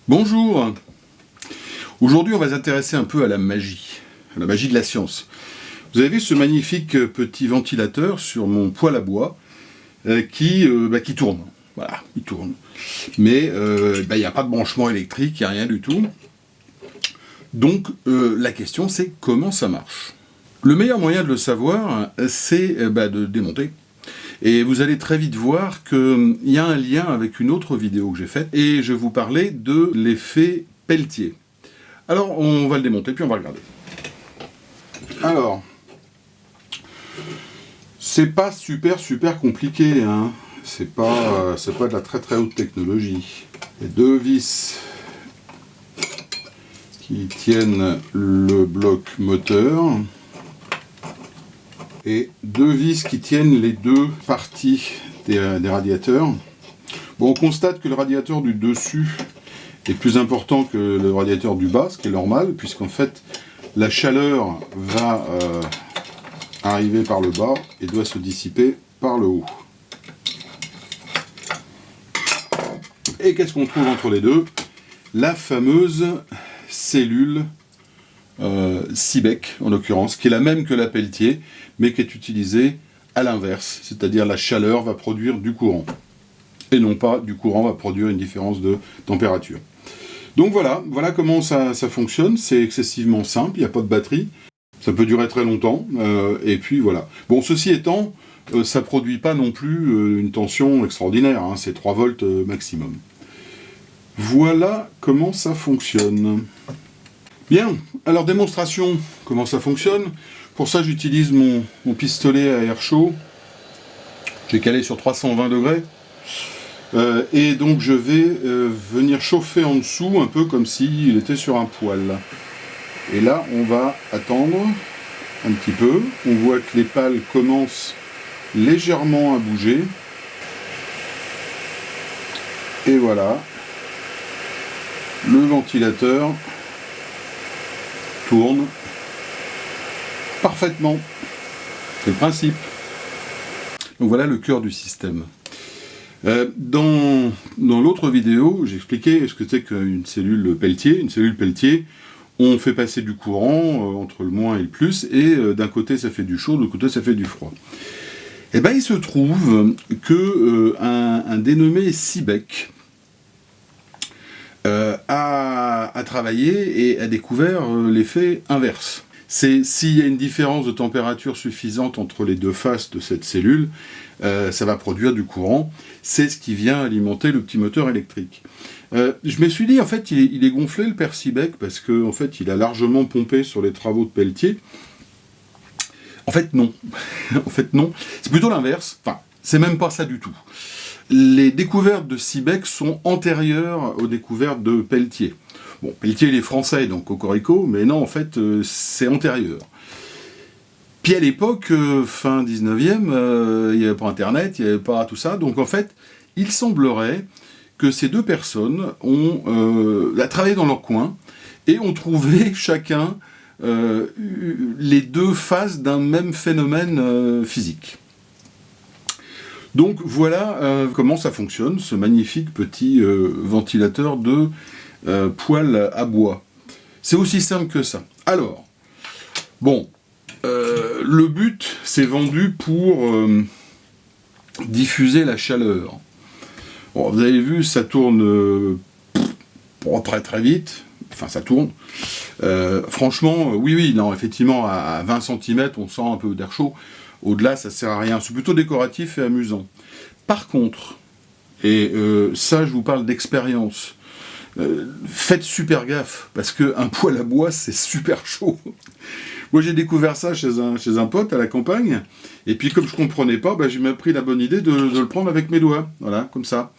Bonjour. Aujourd'hui, on va s'intéresser un peu à la magie de la science. Vous avez vu ce magnifique petit ventilateur sur mon poêle à bois qui tourne. Voilà, il tourne. Mais il n'y a pas de branchement électrique, il n'y a rien du tout. Donc la question c'est comment ça marche. Le meilleur moyen de le savoir, c'est de démonter. Et vous allez très vite voir qu'il y a un lien avec une autre vidéo que j'ai faite, et je vous parlais de l'effet Peltier. Alors, on va le démonter, puis on va regarder. Alors, c'est pas super compliqué, hein. C'est pas de la très haute technologie. Les deux vis qui tiennent le bloc moteur, et deux vis qui tiennent les deux parties des radiateurs. Bon, on constate que le radiateur du dessus est plus important que le radiateur du bas, ce qui est normal, puisqu'en fait, la chaleur va arriver par le bas et doit se dissiper par le haut. Et qu'est-ce qu'on trouve entre les deux? La fameuse cellule Seebeck, en l'occurrence, qui est la même que la Peltier, mais qui est utilisée à l'inverse, c'est-à-dire la chaleur va produire du courant, et non pas du courant va produire une différence de température. Donc voilà comment ça fonctionne, c'est excessivement simple, il n'y a pas de batterie, ça peut durer très longtemps, et puis voilà. Bon, ceci étant, ça ne produit pas non plus une tension extraordinaire, hein, c'est 3 volts maximum. Voilà comment ça fonctionne. Bien, alors démonstration, comment ça fonctionne. Pour ça, j'utilise mon pistolet à air chaud. J'ai calé sur 320 degrés. Et donc je vais venir chauffer en dessous, un peu comme s'il était sur un poêle. Et là, on va attendre un petit peu. On voit que les pales commencent légèrement à bouger. Et voilà. Le ventilateur tourne parfaitement. C'est le principe. Donc voilà le cœur du système. Dans l'autre vidéo, j'expliquais ce que c'est qu'une cellule Peltier. Une cellule Peltier, on fait passer du courant entre le moins et le plus, et d'un côté ça fait du chaud, de l'autre côté ça fait du froid. Et bien il se trouve que un dénommé Seebeck a travaillé et a découvert l'effet inverse. C'est s'il y a une différence de température suffisante entre les deux faces de cette cellule, ça va produire du courant. C'est ce qui vient alimenter le petit moteur électrique. Je me suis dit, en fait, il est gonflé, le père Seebeck, parce qu'en fait, il a largement pompé sur les travaux de Peltier. En fait, non. En fait, non. C'est plutôt l'inverse. Enfin, c'est même pas ça du tout. Les découvertes de Seebeck sont antérieures aux découvertes de Peltier. Bon, Peltier, il est français, donc cocorico, mais non, en fait, c'est antérieur. Puis à l'époque, fin 19e, il n'y avait pas Internet, il n'y avait pas tout ça, donc en fait, il semblerait que ces deux personnes ont travaillé dans leur coin et ont trouvé chacun les deux faces d'un même phénomène physique. Donc voilà comment ça fonctionne, ce magnifique petit ventilateur de poêle à bois. C'est aussi simple que ça. Alors, bon, le but, c'est vendu pour diffuser la chaleur. Bon, vous avez vu, ça tourne très vite. Enfin, ça tourne. Franchement, oui, non, effectivement, à 20 cm, on sent un peu d'air chaud. Au-delà, ça sert à rien. C'est plutôt décoratif et amusant. Par contre, et ça, je vous parle d'expérience, faites super gaffe, parce qu'un poêle à bois, c'est super chaud. Moi, j'ai découvert ça chez un pote à la campagne, et puis comme je comprenais pas, j'ai même pris la bonne idée de le prendre avec mes doigts, voilà, comme ça.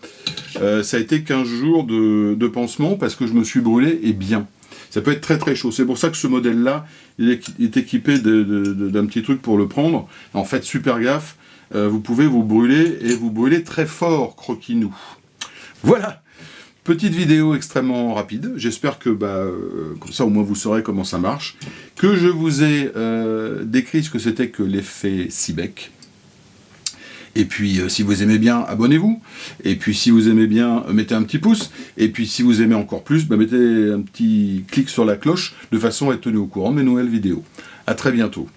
Ça a été 15 jours de pansement, parce que je me suis brûlé, et bien. Ça peut être très chaud. C'est pour ça que ce modèle-là, il est équipé d'un petit truc pour le prendre. En fait, super gaffe, vous pouvez vous brûler, et vous brûler très fort, croquinou. Voilà. Petite vidéo extrêmement rapide, j'espère que comme ça au moins vous saurez comment ça marche, que je vous ai décrit ce que c'était que l'effet Seebeck, Et puis, si vous aimez bien, abonnez-vous. Et puis, si vous aimez bien, mettez un petit pouce. Et puis, si vous aimez encore plus, mettez un petit clic sur la cloche de façon à être tenu au courant de mes nouvelles vidéos. À très bientôt.